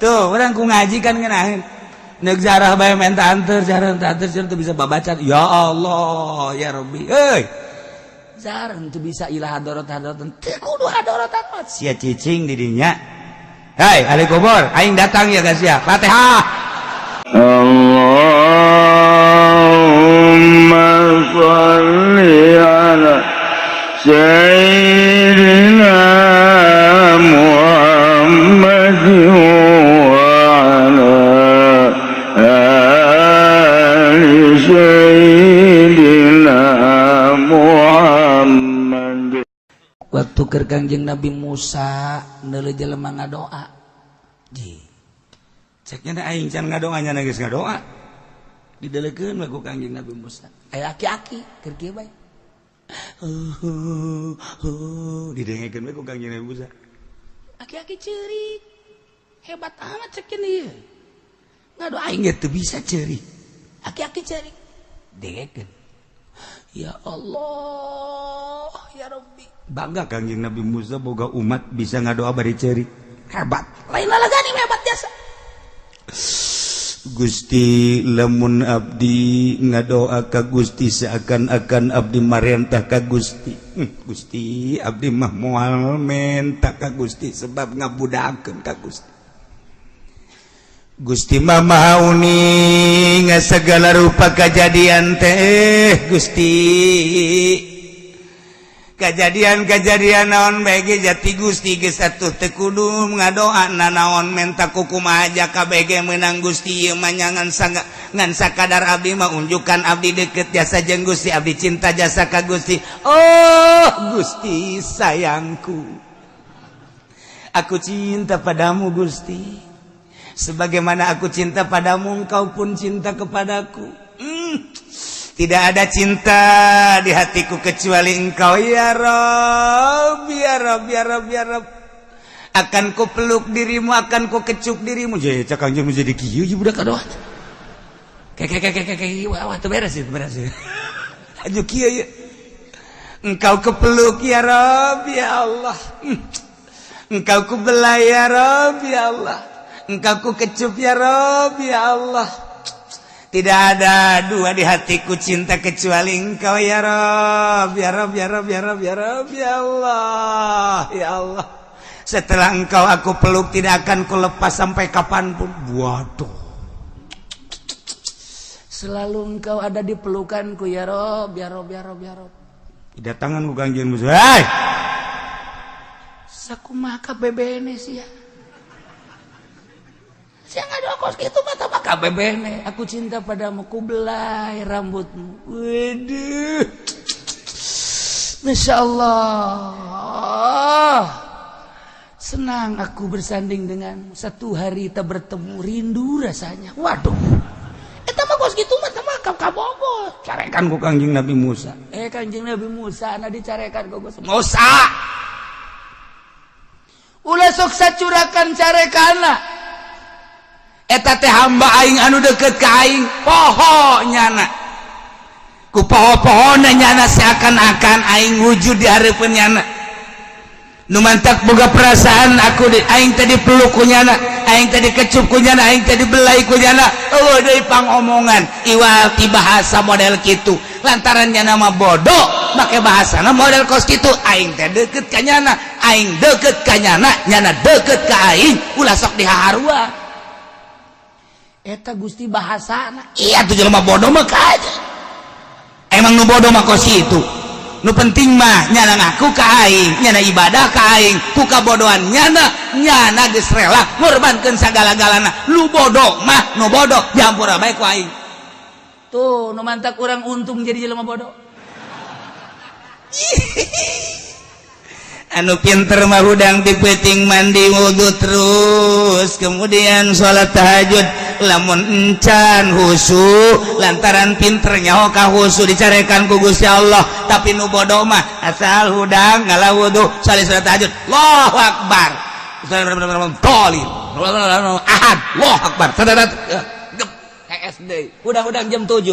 tuh orang ku ngaji kan ngenahin neuk zarah bae menta anter jarang anter tuh bisa babacan ya Allah ya Rabbi jarang tuh bisa ilah hadarat-hadaratan teu kudu hadaratan sia cicing di dinya hai ahli kubur aing datang ya guys ya Fatihah Allahumma shalli ala sayyidina Muhammad wa ala ali sayyidina Muhammad. Waktu keur Kangjeng Nabi Musa neuleuh jelema ngadoa ji ceknya aing can ngadoanya geus ngadoa didelekeun lagu Kangjeng Nabi Musa aya aki-aki keur kieu bae didengekeun ku Kangjeng Nabi Musa aki-aki ceurik hebat amat cek ieu ngadoa aing teu bisa ceurik aki-aki ceurik dengekeun ya Allah ya Rabbi bangga Kangjeng Nabi Musa boga umat bisa ngadoa bari ceurik hebat lain lalagani hebat biasa Gusti lamun abdi ngadoa ka Gusti seakan-akan abdi marentah ka Gusti Gusti abdi mah moal mentah ka Gusti sebab ngabudakeun ka Gusti Gusti mah mahauni ngasagala rupa kajadian teh Gusti kajadian-kajadian naon bege jati Gusti geus atuh teu kudu ngadoa naon menta kukumaha aja kabege meunang Gusti ieu mah ngan sakadar abdi mah unjukan abdi deukeut jasa jeung Gusti abdi cinta jasa ka Gusti oh Gusti sayangku aku cinta padamu Gusti sebagaimana aku cinta padamu engkau pun cinta kepadaku tidak ada cinta di hatiku kecuali engkau ya Rabb ya Rabb ya Rabb ya Rabb akan ku peluk dirimu akan ku kecup dirimu jadi cak anjeun jadi kieu ieu budak kadoa wah teu beres aju kieu ieu engkau kepeluk ya Rabb ya Allah engkau ku belai ya Rabb ya Allah engkau ku kecup ya Rabb ya Allah tidak ada dua di hatiku cinta kecuali engkau ya Rabb ya Rabb ya Rabb ya Rabb ya Rabb ya Allah ya Allah setelah engkau aku peluk tidak akan ku lepas sampai kapanpun waduh selalu engkau ada di pelukanku ya Rabb ya Rabb ya Rabb ya Rabb datangan ku Kangjeng Musa hei sakumaha kabebene sia yang ada kos gitu mata maka bebene aku cinta padamu ku belai rambutmu waduh Masya Allah senang aku bersanding denganmu satu hari kita bertemu rindu rasanya waduh eta mah kos gitu mata maka kabogos carekan ku Kangjeng Nabi Musa Kangjeng Nabi Musa ana dicarekan ku Musa ulah sok sacurakan carekana eta teh hamba aing anu deket ka aing poho nyana ku poho-pohona nyana seakan-akan aing wujud di hareupeun nyana nu mantak boga perasaan aku aing teh dipeluk ku nyana aing teh dikecup ku nyana aing teh dibelai ku nyana eueuh deui pangomongan iwal ti bahasa model kitu lantaran nyana mah bodoh make bahasana model kos kitu aing teh deukeut ka nyana aing deukeut ka nyana nyana deukeut ka aing ulah sok dihaharuan eta Gusti bahasana iya tuh jelema bodoh mah kaja emang nu bodoh mah kos itu nu penting mah nyana ngaku ka aing nyana ibadah ka aing ku kabodohan nyana geus rela ngorbankeun sagala-galana lu bodoh mah nu bodoh diampura bae ku aing tuh nu mantak urang untung jadi jelema bodoh anu pinter mah hudang dipeting mandi wudu terus kemudian sholat tahajud lamun encan husu lantaran pinternya ka husu dicarekan ku Gusti Allah tapi nu bodoh mah asal hudang ngalah wudu salih sholat tahajud Allahu Akbar tolil ahad Allahu Akbar sadarat SD hudang-hudang jam 7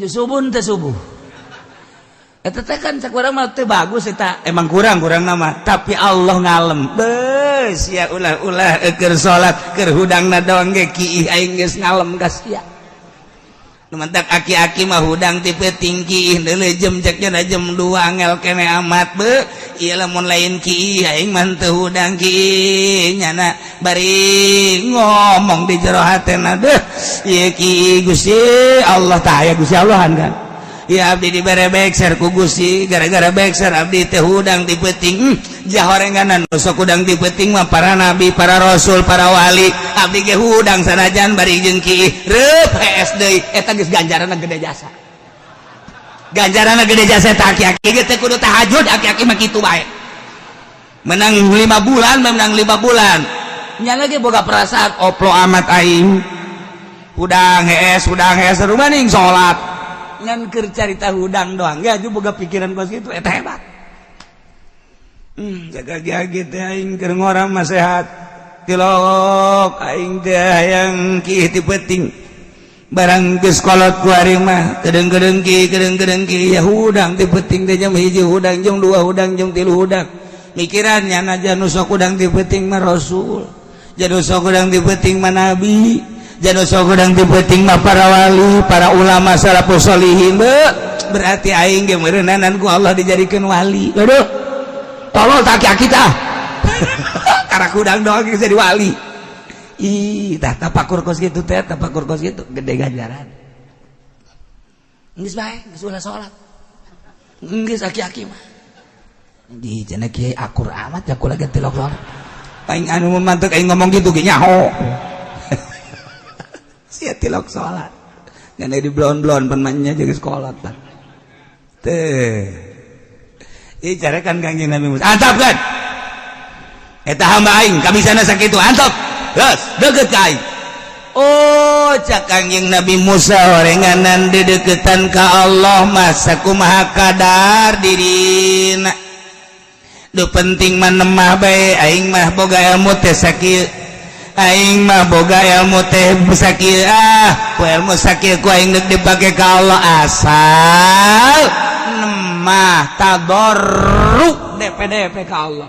subuh teh subuh eta teh kan cak urang mah teu bagus eta emang kurang nama tapi Allah ngalem sia ulah keur salat keur hudangna doang ge kiih aing geus ngalem ka sia nu mentak aki-aki mah hudang tipe tinggi deuleu jam cekna jam 2 angel kene amat be ieu lamun lain kiih aing mah teu hudang kiih nyana bari ngomong di jero hatena deuh ieu kiih Gusti Allah tah aya Gusti Allahan kan ya abdi dibere bekser ku Gusti gara-gara bekser abdi teh hudang di peuting jahorenganan sok hudang di peuting mah para nabi para rasul para wali abdi ge hudang sanajan bari jeung kieu reup hees deui eta geus ganjaranna gede jasa eta aki-aki ge teh kudu tahajud aki-aki mah kitu bae menang 5 bulan nya lagi boga perasaan oplo amat aing hudang hees rumah ning salat ngan keur carita hudang doang ge aju boga pikiran kos kitu eta hebat jaga giagi teh aing keur ngorang mah sehat tilok aing teh hayang kieu ti peuting barang geus kolot ku ari mah kedeung-kedeung ki ya hudang ti peuting teh jam 1 hudang jeung 2 hudang jeung 3 hudang mikiran nya janu sok hudang ti peuting mah rasul janu sok hudang ti peuting mah nabi janu sok hudang ti peuting mah para wali para ulama salafus sholihin berarti aing ge meureunanan ku Allah dijadikeun wali aduh tolol tak aki tah karena hudang doang geus jadi wali ih tah tapakur kos kitu teh tapakur kos kitu gede ganjaran geus bae geus ulah salat geus aki-aki mah di cenah kieu akur amat ya kula ge tilok salat aing anu mantek aing ngomong kitu ge nyaho sia tilok salat ngan di blon-blon penmannya jeung sekolah tah teh ieu carekan Kangjeng Nabi Musa antap kan eta hamba aing kabisana sakitu antap geus deukeut ka aing oh cak Kangjeng Nabi Musa horenganan dedeketan ka Allah mah sakumaha kadar dirina nu penting mah nemah bae aing mah boga ilmu teh sakieu aing mah boga ilmu teh sakieu ku ilmu sakieu ku aing deuk dipake ka Allah asal nemah tadarruk DP ka Allah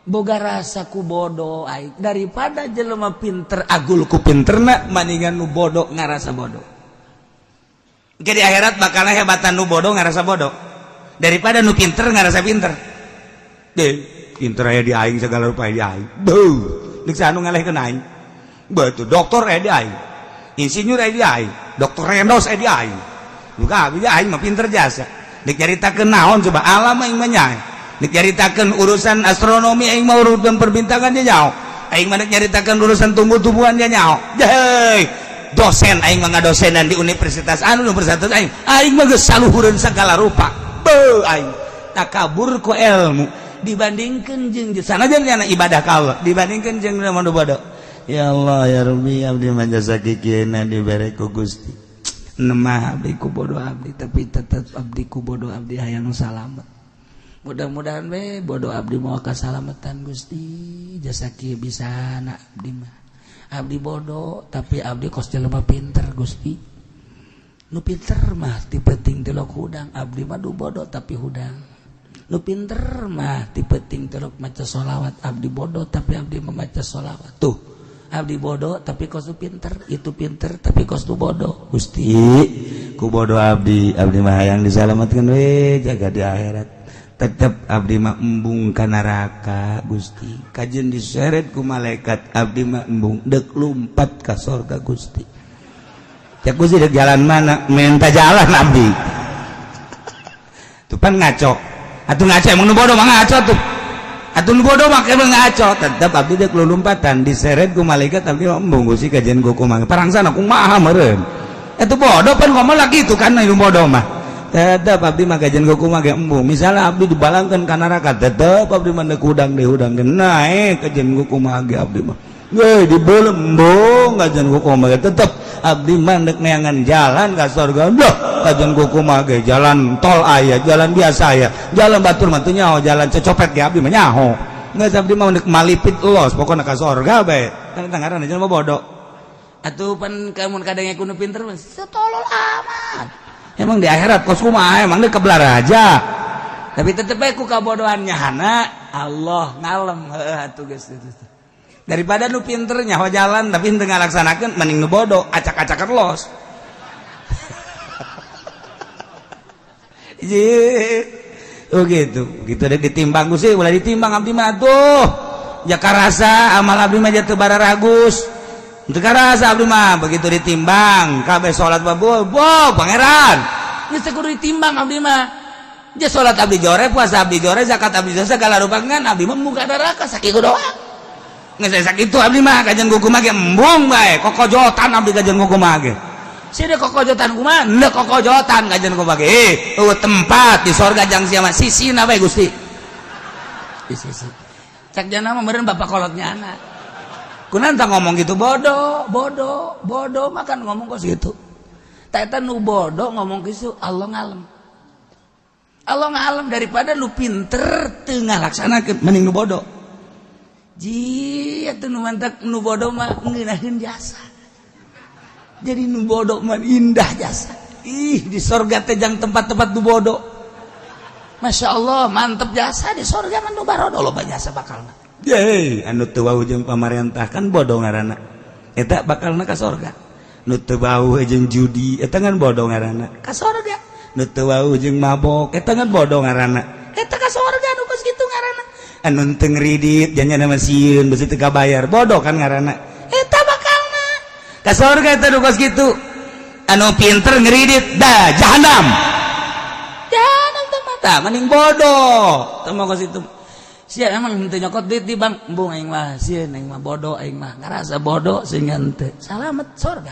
boga rasa ku bodoh aing daripada jelema pinter agul ku pinterna maningan nu bodoh ngarasa bodoh jadi akhirat bakal hebatan nu bodoh ngarasa bodoh daripada nu pinter ngarasa pinter deh pinter aya di aing segala rupa aya di aing beuh dik sanu ngalehkeun aing beuh dokter aya di aing insinyur aya di aing dokter rendos aya di aing buka abi aing mah pinter jasa dik caritakeun naon coba alam aing mah nya dik caritakeun urusan astronomi aing mah urusan perbintangan dia nyaho aing mah dik caritakeun urusan tumbuh-tumbuhan dia nyaho hei dosen aing mah ngadosenan di universitas anu universitas aing mah geus saluhureun sagala rupa beuh aing takabur ku ilmu dibandingkan jeung sanajan nya ibadah ka Allah dibandingkan jeung nu bodoh ya Allah ya Rabbi abdi mah jasa kikieuna dibere ku Gusti nemah abdi ku bodoh abdi tapi tetep abdi ku bodoh abdi hayang salamet mudah-mudahan we bodoh abdi moal kasalamatan Gusti jasa kieu bisana abdi mah abdi bodoh tapi abdi kos jelema pinter Gusti nu pinter mah ti penting telok hudang abdi mah du bodoh tapi hudang nu pinter mah ti penting telok maca sholawat abdi bodoh tapi abdi membaca sholawat tuh abdi bodoh tapi kos tu pinter itu pinter tapi kos tu bodoh Gusti ku bodoh abdi mah hayang disalamatkeun we jaga di akhirat tetep abdi mah embung ka neraka Gusti kajeun diseret ku malaikat abdi mah embung deuk lumpat ka surga Gusti cak Gusti deuk jalan mana minta jalan abdi tuh pan ngaco atuh ngaco emang nu bodoh mah ngaco tuh atuh nu bodoh mah emang ngaco tetep abdi deuk lulumpatan diseret ku malaikat abdi embung Gusti kajian ku kumaha parangsana kumaha meureun eta bodoh pan ngomong lagi itu kan nu bodoh mah tetep abdi mah kajian ku kumaha embung misalnya abdi dibalangkeun ka neraka tetep abdi mah deuk hudang naik kajian ku kumaha abdi mah ge dibelembung kajian ku kumaha tetep abdi mah deuk neangan jalan ka surga loh kajian ku kumaha ge jalan tol aya jalan biasa aya jalan batur mah teu nyaho jalan cecopet ge abdi mah nyaho geus abdi mah deuk malipit los pokona ka surga bae kan ngaranna jelema bodoh atuh pan kamun kadenge kudu pinter mah satolol amat emang di akhirat kos kumaha emang deuk kebelar aja tapi tetep bae ku kabodohan nyahana Allah ngalem atuh geus daripada nu pinter nyaho jalan tapi henteu ngalaksanakeun mending nu bodoh acak-acak los. Oh gitu deh ditimbang Gusti ulah ditimbang abdi mah tuh jaka rasa amal abdi mah teu bara ragus teu karasa abdi mah begitu ditimbang kabeh salat babul pangeran geus teu kudu ditimbang abdi mah je salat abdi jore puasa abdi jore zakat abdi jore segala rupangan abdi mah muga neraka sakitu doang geus sakitu abdi mah kajen gugu mah ge embung bae kokojotan abdi kajen gugu mah ge sida kokojotan kumaha henteu kokojotan kajen ku bage tempat di sorga jang sia mah sisina bae Gusti di sisi cak jana mah meureun bapak kolotnya anak kunaon tah ngomong gitu bodoh makan ngomong kos gitu tah eta nu bodoh ngomong kitu Allah ngalem daripada nu pinter teu ngalaksanakeun mending nu bodoh ji atuh nu mantak nu bodoh mah ngeunaheun jasa. Jadi nu bodoh man indah jasa. Di sorga teh jang tempat-tempat nu bodoh. Masya Allah mantep jasa di sorga man nu barodo loba jasa bakalna. Yeay anu teu wau jeung pamarentah kan bodoh ngaranna. Eta bakalna ka sorga. Nu teu wau jeung judi eta kan bodoh ngaranna ka sorga. Nu teu wau jeung mabok eta kan bodoh ngaranna. Eta ka sorga nu geus kitu ngaranna. Anu teu ngridit janjana mah sieun beusi teu kabayar bodoh kan ngaranna. Ka sorga eta nu kos kitu anu pinter ngridit dah jahanam teh mata mending bodoh teu mah kos kitu sia emang henteu nyokot duit di bank embung aing mah sieun aing mah bodoh aing mah ngarasa bodoh sehingga henteu salamet sorga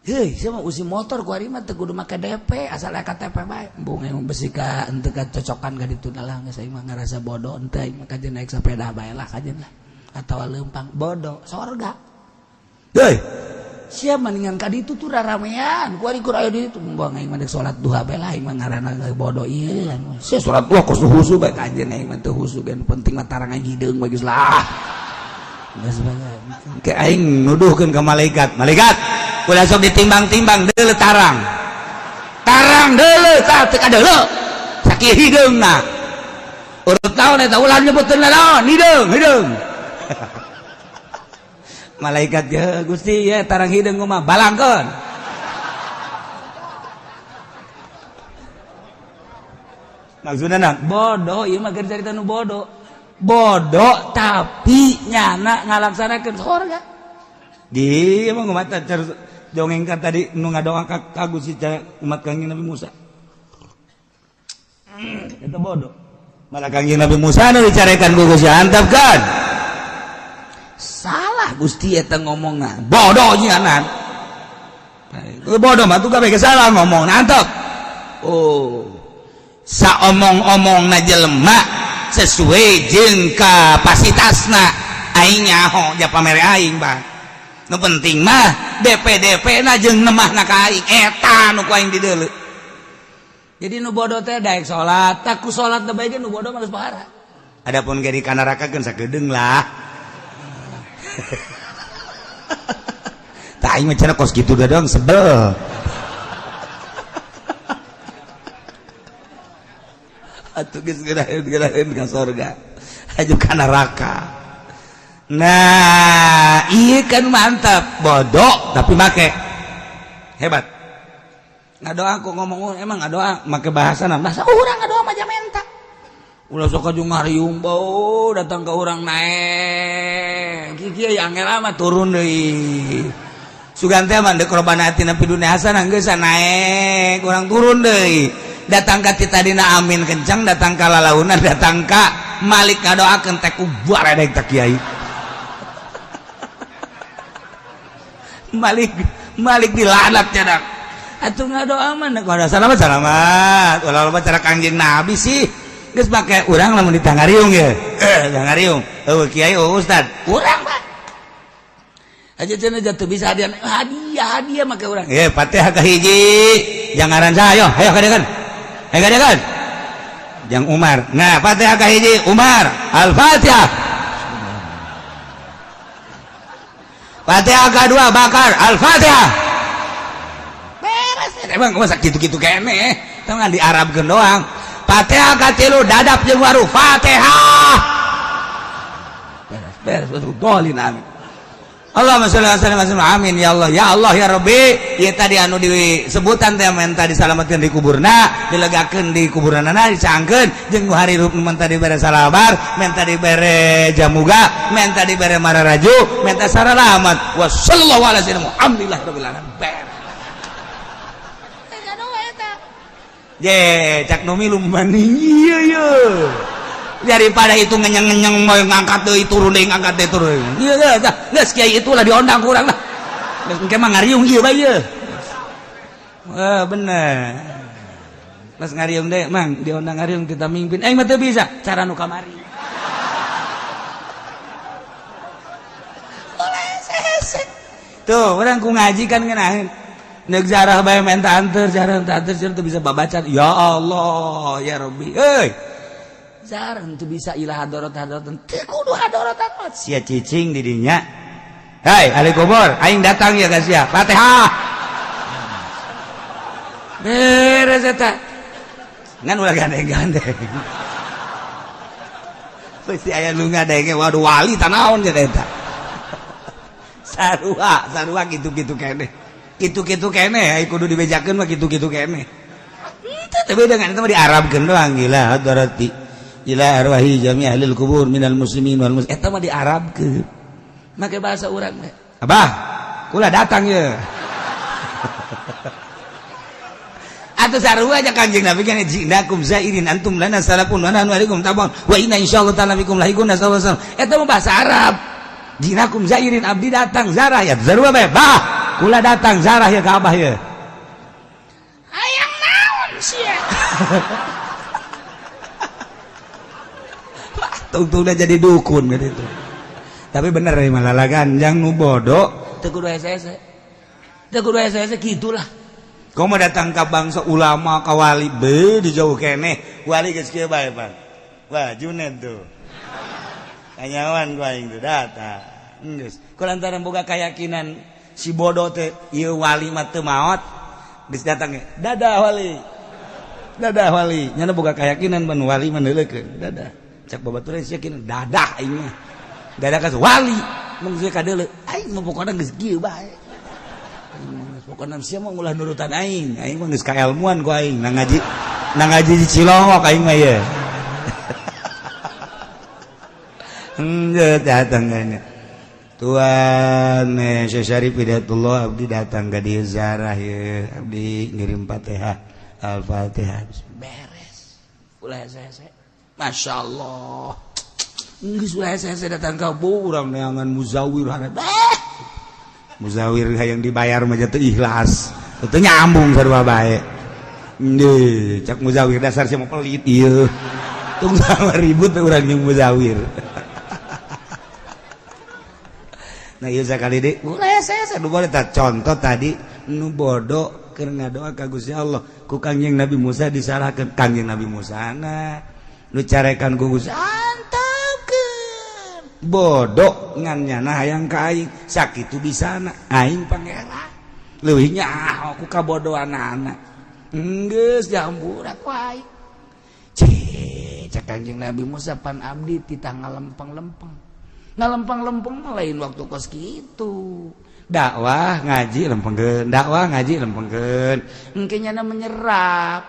heuy sia mah usi motor ku ari mah teu kudu make DP asal aya KTP bae embung aing besi ka henteu kacocokan ka ditu lah geus aing mah ngarasa bodoh henteu aing mah kajen naik sepeda bae lah kajen lah atawa leumpang bodoh sorga. Hei, siapa mendingan kadi itu tuh ramean. Kuari kurang di itu buang aing mah salat duha bae lah aing mah ngaranna bodoh ieu. Sia salat duha kos husu bae kajen aing mah teu husu kan penting mah tarang hideung bae geus lah. Geus bae. Ke aing nuduhkeun ka malaikat. Malaikat, ulah sok ditimbang-timbang deuleu tarang. Tarang deuleu tah teu kadeuleu. Sakieu hideungna. Urut naon eta ulah nyebutkeun naon? Hideung. Malaikat ya Gusti ya tarang hideung mah balangkeun maksudna bodoh ieu mah keur carita nu bodoh tapi nyana ngalaksanakeun sorga di emang umat dongeng ka tadi nu ngadoa ka Gusti umat Kangjeng Nabi Musa eta bodoh malah Kangjeng Nabi Musa nu dicarekan ku Gusti antap kan salah Gusti eta ngomongna bodoh nyanan bodoh mah tuh kabeh salah ngomong antep saomong-omongna jelema sesuai jeung kapasitasna aing nyaho ja pamere aing bang nu penting mah DP na jeung nemahna ka aing eta nu ku aing dideuleu jadi nu bodoh teh daek salat tak ku salat teh bae nu bodoh mah geus bahara adapun ge di kanarakakeun sakedeung lah tak aing macam kos gitu doang sebel atuh geus geraheun ka sorga aju ka neraka nah ieu kan mantap bodoh tapi make hebat ngadoa aku ngomong emang ngadoa make bahasana bahasa urang ngadoa mah jamenta ulah sok aju ngariung bau datang ke urang naek kieu angel mah turun deui sugan teh mah deuk robana atina pidunya hasanah geus naek urang turun deui datang ka titadina amin kencang datang ka lalaunan datang ka malik ngadoakeun teh ku baredeg teh kiai malik dilanat cenah atuh ngadoa mah selamat ulah loba cara Kangjeng Nabi sih geus make urang lamun ditangariung ya ngariung kiai ustad urang Pak aja cenah jatuh bisa hadiah make urang Fatihah ka hiji jangan saya ayo kadegan Jang Umar nah Fatihah ka hiji Umar Al-Fatihah Fatihah kedua Bakar Al-Fatihah beres emang masa gitu-gitu kene tangan diarabkeun doang Fatihah katilu dadap jeung waru Fatihah beres betul dolin amin Allahumma sholli ala sayyidina amin ya Allah ya Rabbi ieu tadi anu disebutan teh menta disalametkeun di kuburna dilegakeun di kuburanana dicangkeun jeung harirup menta dibere salabar menta dibere jamuga menta dibere mararaju menta saralamat wa sallallahu ala sayyidina Muhammadillah rabbil alamin ye cak nomi lumbani ieu daripada itu ngenyeng-ngenyeng mau ngangkat deui turun deui ngangkat deui turun ieu geus kiai itulah diondang kurang lah geus engke mah ngariung ieu bae ieu bener geus ngariung deui mang diondang ngariung ti mimpin mah teu bisa cara nu kamari tuh urang ku ngaji kan ngeunaheun neuk zarah bae menta anteur jarang anteur teu bisa babacan ya Allah ya Rabbi euy jarang tuh bisa ilah hadorot-hadorotan teu kudu hadorotan sia cicing di dinya hei ahli kubur aing datang ya guys ya Fatihah beres eta ngan ulah gandeng-gandeng pasti aya nu ngadenge waduh wali tanaon nya eta sarua gitu-gitu keneh gitu-gitu keneh ai kudu dibejakeun mah gitu-gitu keneh teu beda ngan eta mah diarabkeun doang gila hadarati ila arwahi jami ahlil kubur minal muslimin wal muslimin eta mah diarabkeun make bahasa urang teh abah kula datang ye atuh sarua aja Kanjeng Nabi kan jinakum zairin antum lana salafun wa nahnu alaikum tabun wa inna insyaallah ta'ala bikum lahikun sallallahu eta mah bahasa Arab jinakum zairin abdi datang zarah ya sarua bae bah kula datang zarah ya ka abah ye hayang naon sia tungtungnya jadi dukun gitu. Tapi bener ya malah ganjang nu bodoh teu kudu hese-hese gitulah kau mau datang ke bangsa ulama ka wali be dijauh keneh wali geus kieu bae Pak wah Junet tuh kanyawan ku aing tuh datang geus kulantaran boga keyakinan si bodoh teh ieu wali mah teu maot geus datang dadah wali nyana boga keyakinan ban wali mah neuleukeun dadah cak babaturan yakin dadah aing mah dadah ka wali mun geus ka deuleu aing mah pokona geus kieu bae pokona sia mah ulah nurutan aing mah geus kaelmuan ku aing nang ngaji di Cilongok aing mah ye datang kana Tuan Syekh Syarif Hidayatullah abdi datang ka dieu ziarah ye abdi ngirim Fatihah Al-Fatihah beres ulah hese-hese Masya Allah geus ulah hese-hese datang ka urang neangan muzawir muzawir hayang dibayar mah teu ikhlas teu nyambung sarua bae deui cak muzawir dasar sia mah pelit ieu tung ribut urang jeung muzawir nah ieu sakali deui ulah hese-hese nu bodoh contoh tadi nu bodoh keur ngadoa ka Gusti Allah ku Kangjeng Nabi Musa disalahkeun Kangjeng Nabi Musa nu carekan ku Gusti antepkeun bodoh ngan nyana hayang ka aing sakitu bisana aing pangeran leuwih nyaho ku kabodohanana geus jamburak ku aing cek Kangjeng Nabi Musa pan abdi titah ngalempeng-lempeng mah lain waktu kos kitu dakwah ngaji lempengkeun engke nyana menyerap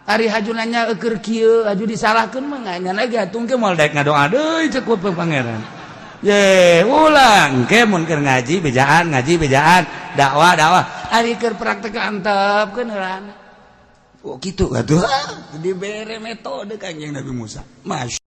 ari hajunanya eukeur kieu aju disalahkeun mah nyana ge hatung ke moal daek ngadoa deui ceuk ku pangeran ye ulang engke mun keur ngaji bejaan dakwah ari keur praktek antepkeun heulana oh kitu atuh dibere metode Kanjeng Nabi Musa